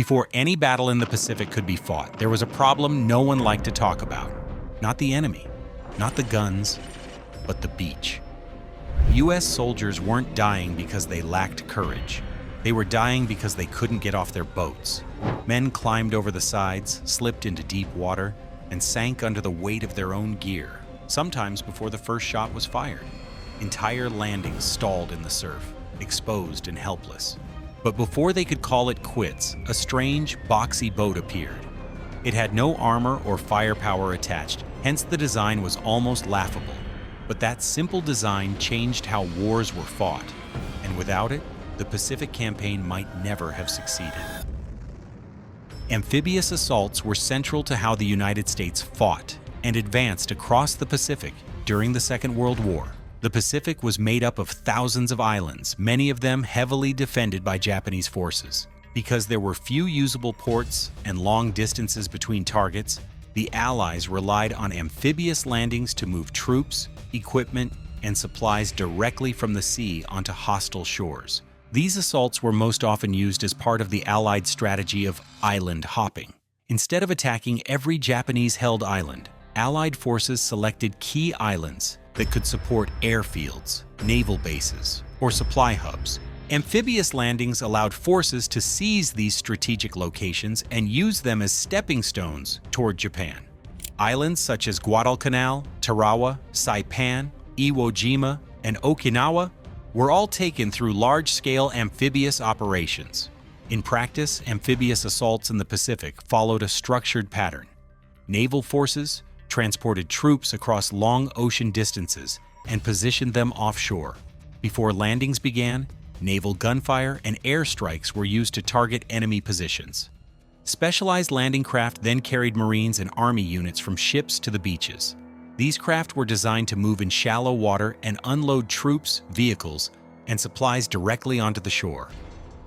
Before any battle in the Pacific could be fought, there was a problem no one liked to talk about. Not the enemy, not the guns, but the beach. U.S. soldiers weren't dying because they lacked courage. They were dying because they couldn't get off their boats. Men climbed over the sides, slipped into deep water, and sank under the weight of their own gear, sometimes before the first shot was fired. Entire landings stalled in the surf, exposed and helpless. But before they could call it quits, a strange, boxy boat appeared. It had no armor or firepower attached, hence the design was almost laughable. But that simple design changed how wars were fought, and without it, the Pacific campaign might never have succeeded. Amphibious assaults were central to how the United States fought and advanced across the Pacific during the Second World War. The Pacific was made up of thousands of islands, many of them heavily defended by Japanese forces. Because there were few usable ports and long distances between targets, the Allies relied on amphibious landings to move troops, equipment, and supplies directly from the sea onto hostile shores. These assaults were most often used as part of the Allied strategy of island hopping. Instead of attacking every Japanese-held island, Allied forces selected key islands that could support airfields, naval bases, or supply hubs. Amphibious landings allowed forces to seize these strategic locations and use them as stepping stones toward Japan. Islands such as Guadalcanal, Tarawa, Saipan, Iwo Jima, and Okinawa were all taken through large-scale amphibious operations. In practice, amphibious assaults in the Pacific followed a structured pattern. Naval forces transported troops across long ocean distances and positioned them offshore. Before landings began, naval gunfire and airstrikes were used to target enemy positions. Specialized landing craft then carried Marines and Army units from ships to the beaches. These craft were designed to move in shallow water and unload troops, vehicles, and supplies directly onto the shore.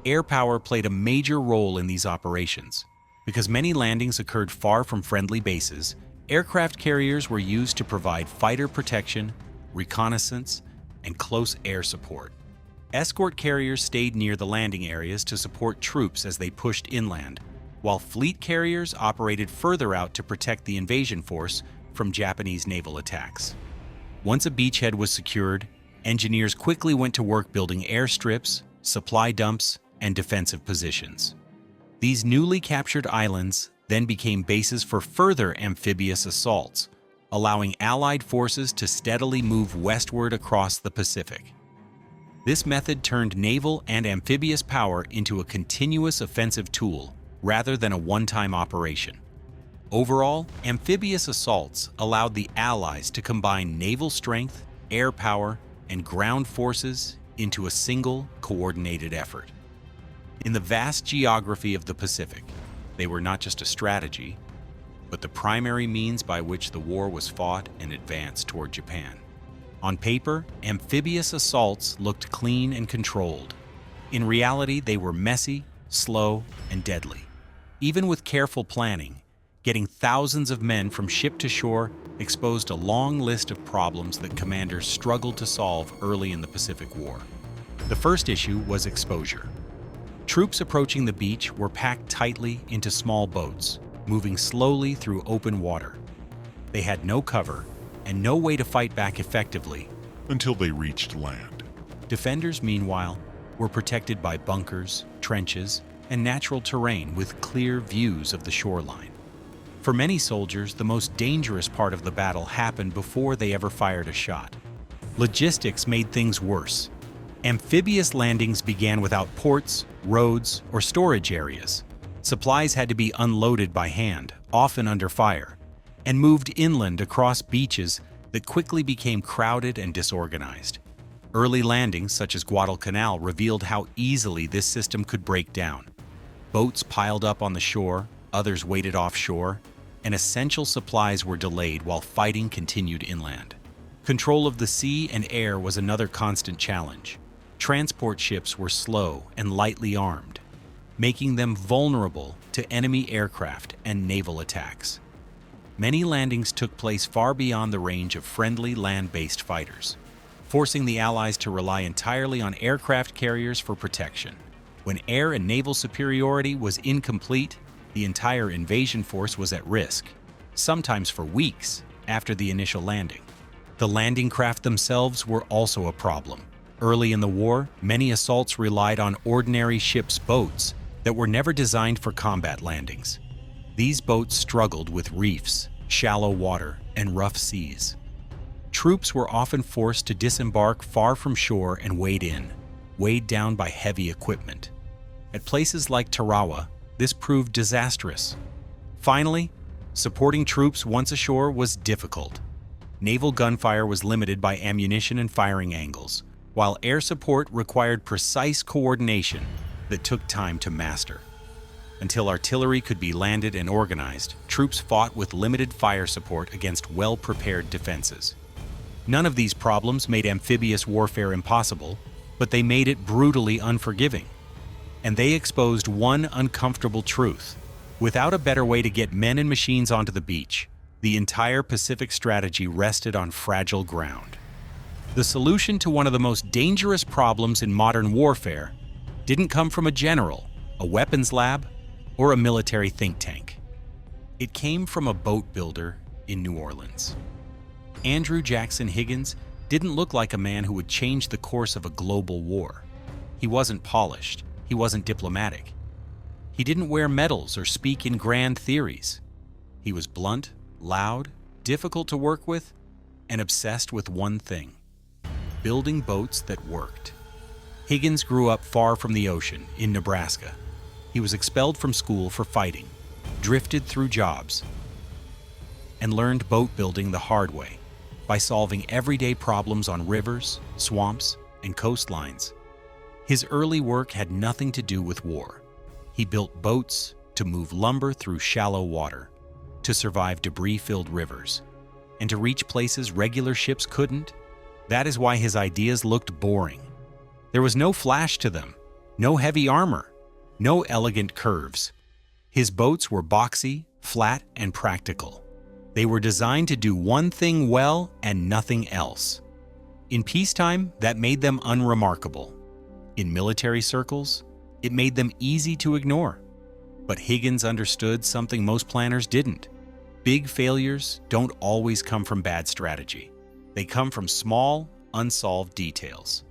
Air power played a major role in these operations. Because many landings occurred far from friendly bases, aircraft carriers were used to provide fighter protection, reconnaissance, and close air support. Escort carriers stayed near the landing areas to support troops as they pushed inland, while fleet carriers operated further out to protect the invasion force from Japanese naval attacks. Once a beachhead was secured, engineers quickly went to work building airstrips, supply dumps, and defensive positions. These newly captured islands then became bases for further amphibious assaults, allowing Allied forces to steadily move westward across the Pacific. This method turned naval and amphibious power into a continuous offensive tool rather than a one-time operation. Overall, amphibious assaults allowed the Allies to combine naval strength, air power, and ground forces into a single, coordinated effort. In the vast geography of the Pacific, they were not just a strategy, but the primary means by which the war was fought and advanced toward Japan. On paper, amphibious assaults looked clean and controlled. In reality, they were messy, slow, and deadly. Even with careful planning, getting thousands of men from ship to shore exposed a long list of problems that commanders struggled to solve early in the Pacific War. The first issue was exposure. Troops approaching the beach were packed tightly into small boats, moving slowly through open water. They had no cover and no way to fight back effectively until they reached land. Defenders, meanwhile, were protected by bunkers, trenches, and natural terrain with clear views of the shoreline. For many soldiers, the most dangerous part of the battle happened before they ever fired a shot. Logistics made things worse. Amphibious landings began without ports, roads, or storage areas. Supplies had to be unloaded by hand, often under fire, and moved inland across beaches that quickly became crowded and disorganized. Early landings, such as Guadalcanal, revealed how easily this system could break down. Boats piled up on the shore, others waited offshore, and essential supplies were delayed while fighting continued inland. Control of the sea and air was another constant challenge. Transport ships were slow and lightly armed, making them vulnerable to enemy aircraft and naval attacks. Many landings took place far beyond the range of friendly land-based fighters, forcing the Allies to rely entirely on aircraft carriers for protection. When air and naval superiority was incomplete, the entire invasion force was at risk, sometimes for weeks after the initial landing. The landing craft themselves were also a problem. Early in the war, many assaults relied on ordinary ship's boats that were never designed for combat landings. These boats struggled with reefs, shallow water, and rough seas. Troops were often forced to disembark far from shore and wade in, weighed down by heavy equipment. At places like Tarawa, this proved disastrous. Finally, supporting troops once ashore was difficult. Naval gunfire was limited by ammunition and firing angles, while air support required precise coordination that took time to master. Until artillery could be landed and organized, troops fought with limited fire support against well-prepared defenses. None of these problems made amphibious warfare impossible, but they made it brutally unforgiving. And they exposed one uncomfortable truth. Without a better way to get men and machines onto the beach, the entire Pacific strategy rested on fragile ground. The solution to one of the most dangerous problems in modern warfare didn't come from a general, a weapons lab, or a military think tank. It came from a boat builder in New Orleans. Andrew Jackson Higgins didn't look like a man who would change the course of a global war. He wasn't polished. He wasn't diplomatic. He didn't wear medals or speak in grand theories. He was blunt, loud, difficult to work with, and obsessed with one thing: building boats that worked. Higgins grew up far from the ocean in Nebraska. He was expelled from school for fighting, drifted through jobs, and learned boat building the hard way by solving everyday problems on rivers, swamps, and coastlines. His early work had nothing to do with war. He built boats to move lumber through shallow water, to survive debris-filled rivers, and to reach places regular ships couldn't. That is why his ideas looked boring. There was no flash to them, no heavy armor, no elegant curves. His boats were boxy, flat, and practical. They were designed to do one thing well and nothing else. In peacetime, that made them unremarkable. In military circles, it made them easy to ignore. But Higgins understood something most planners didn't. Big failures don't always come from bad strategy. They come from small, unsolved details.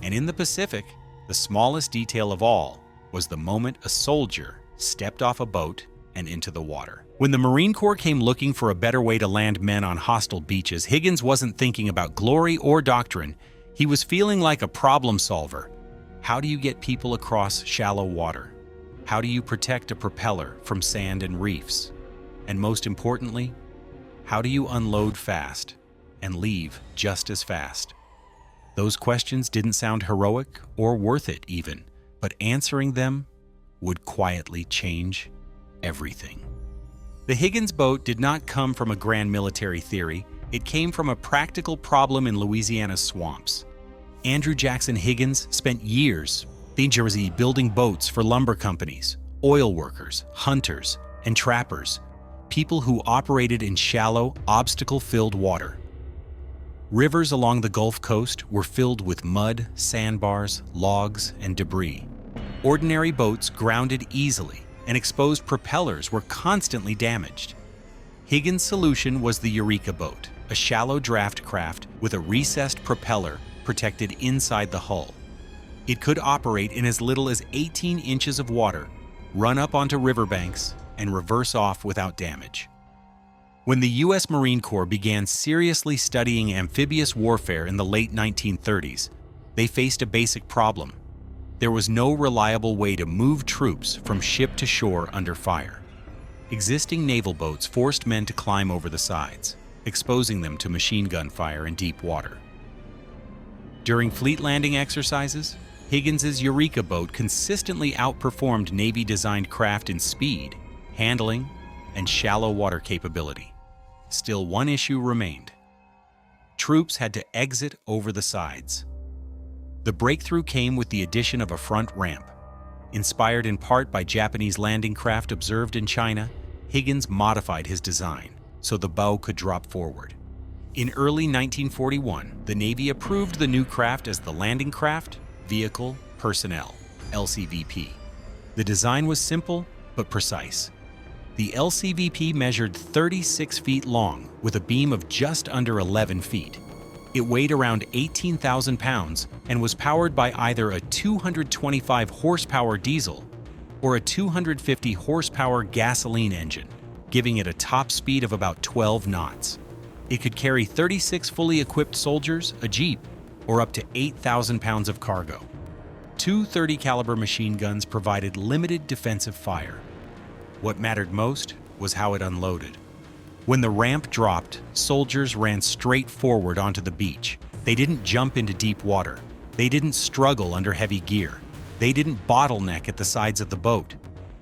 And in the Pacific, the smallest detail of all was the moment a soldier stepped off a boat and into the water. When the Marine Corps came looking for a better way to land men on hostile beaches, Higgins wasn't thinking about glory or doctrine. He was feeling like a problem solver. How do you get people across shallow water? How do you protect a propeller from sand and reefs? And most importantly, how do you unload fast and leave just as fast? Those questions didn't sound heroic or worth it even, but answering them would quietly change everything. The Higgins boat did not come from a grand military theory. It came from a practical problem in Louisiana's swamps. Andrew Jackson Higgins spent years in Jersey building boats for lumber companies, oil workers, hunters, and trappers, people who operated in shallow, obstacle-filled water. Rivers along the Gulf Coast were filled with mud, sandbars, logs, and debris. Ordinary boats grounded easily, and exposed propellers were constantly damaged. Higgins' solution was the Eureka boat, a shallow draft craft with a recessed propeller protected inside the hull. It could operate in as little as 18 inches of water, run up onto riverbanks, and reverse off without damage. When the U.S. Marine Corps began seriously studying amphibious warfare in the late 1930s, they faced a basic problem. There was no reliable way to move troops from ship to shore under fire. Existing naval boats forced men to climb over the sides, exposing them to machine gun fire in deep water. During fleet landing exercises, Higgins's Eureka boat consistently outperformed Navy-designed craft in speed, handling, and shallow water capability. Still, one issue remained. Troops had to exit over the sides. The breakthrough came with the addition of a front ramp. Inspired in part by Japanese landing craft observed in China, Higgins modified his design so the bow could drop forward. In early 1941, the Navy approved the new craft as the Landing Craft Vehicle Personnel. LCVP. The design was simple but precise. The LCVP measured 36 feet long with a beam of just under 11 feet. It weighed around 18,000 pounds and was powered by either a 225 horsepower diesel or a 250 horsepower gasoline engine, giving it a top speed of about 12 knots. It could carry 36 fully equipped soldiers, a jeep, or up to 8,000 pounds of cargo. Two 30 caliber machine guns provided limited defensive fire. What mattered most was how it unloaded. When the ramp dropped, soldiers ran straight forward onto the beach. They didn't jump into deep water. They didn't struggle under heavy gear. They didn't bottleneck at the sides of the boat.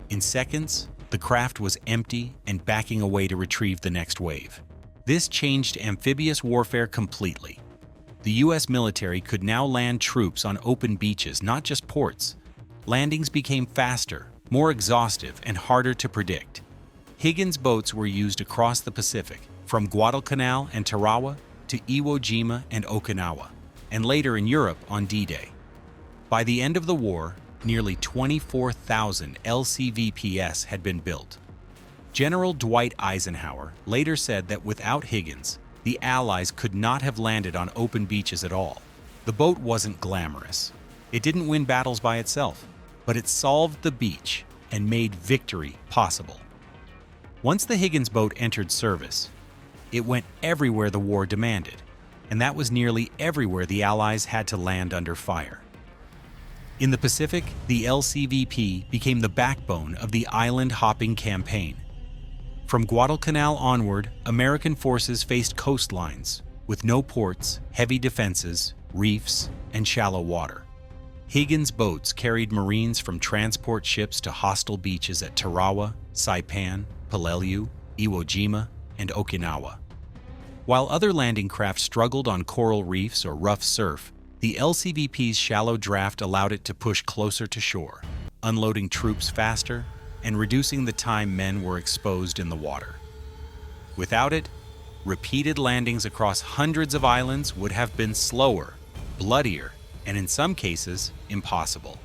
In seconds, the craft was empty and backing away to retrieve the next wave. This changed amphibious warfare completely. The U.S. military could now land troops on open beaches, not just ports. Landings became faster, more exhaustive, and harder to predict. Higgins boats were used across the Pacific, from Guadalcanal and Tarawa to Iwo Jima and Okinawa, and later in Europe on D-Day. By the end of the war, nearly 24,000 LCVPs had been built. General Dwight Eisenhower later said that without Higgins, the Allies could not have landed on open beaches at all. The boat wasn't glamorous. It didn't win battles by itself, but it solved the beach and made victory possible. Once the Higgins boat entered service, it went everywhere the war demanded, and that was nearly everywhere the Allies had to land under fire. In the Pacific, the LCVP became the backbone of the island-hopping campaign. From Guadalcanal onward, American forces faced coastlines with no ports, heavy defenses, reefs, and shallow water. Higgins boats carried Marines from transport ships to hostile beaches at Tarawa, Saipan, Peleliu, Iwo Jima, and Okinawa. While other landing craft struggled on coral reefs or rough surf, the LCVP's shallow draft allowed it to push closer to shore, unloading troops faster and reducing the time men were exposed in the water. Without it, repeated landings across hundreds of islands would have been slower, bloodier, and in some cases, impossible.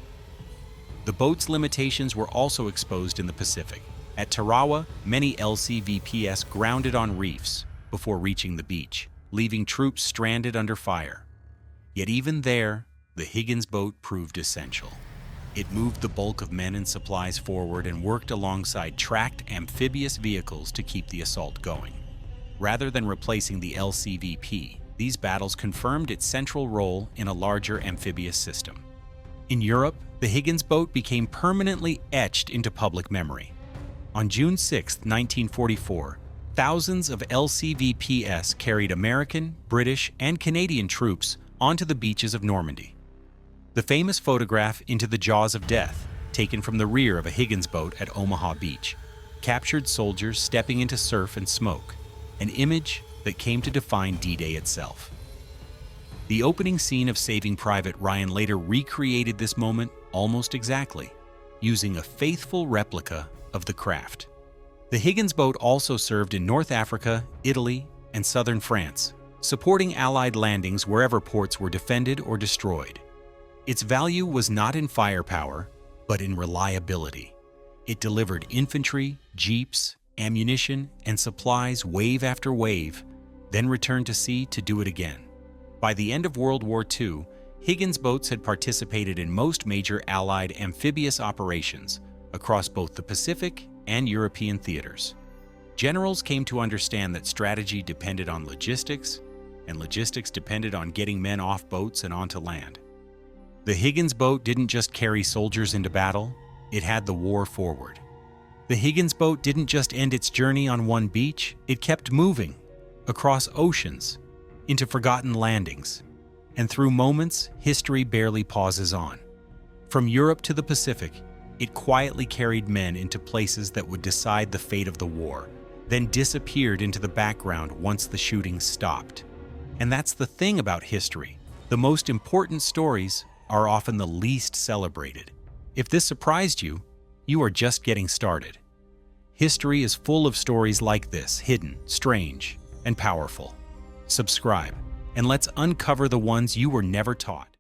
The boat's limitations were also exposed in the Pacific. At Tarawa, many LCVPs grounded on reefs before reaching the beach, leaving troops stranded under fire. Yet even there, the Higgins boat proved essential. It moved the bulk of men and supplies forward and worked alongside tracked amphibious vehicles to keep the assault going. Rather than replacing the LCVP, these battles confirmed its central role in a larger amphibious system. In Europe, the Higgins boat became permanently etched into public memory. On June 6, 1944, thousands of LCVPs carried American, British, and Canadian troops onto the beaches of Normandy. The famous photograph Into the Jaws of Death, taken from the rear of a Higgins boat at Omaha Beach, captured soldiers stepping into surf and smoke, an image that came to define D-Day itself. The opening scene of Saving Private Ryan later recreated this moment almost exactly, using a faithful replica of the craft. The Higgins boat also served in North Africa, Italy, and southern France, supporting Allied landings wherever ports were defended or destroyed. Its value was not in firepower, but in reliability. It delivered infantry, jeeps, ammunition, and supplies wave after wave, then returned to sea to do it again. By the end of World War II, Higgins boats had participated in most major Allied amphibious operations across both the Pacific and European theaters. Generals came to understand that strategy depended on logistics, and logistics depended on getting men off boats and onto land. The Higgins boat didn't just carry soldiers into battle, it had the war forward. The Higgins boat didn't just end its journey on one beach, it kept moving, across oceans, into forgotten landings, and through moments history barely pauses on. From Europe to the Pacific, it quietly carried men into places that would decide the fate of the war, then disappeared into the background once the shooting stopped. And that's the thing about history. The most important stories are often the least celebrated. If this surprised you, you are just getting started. History is full of stories like this, hidden, strange, and powerful. Subscribe, and let's uncover the ones you were never taught.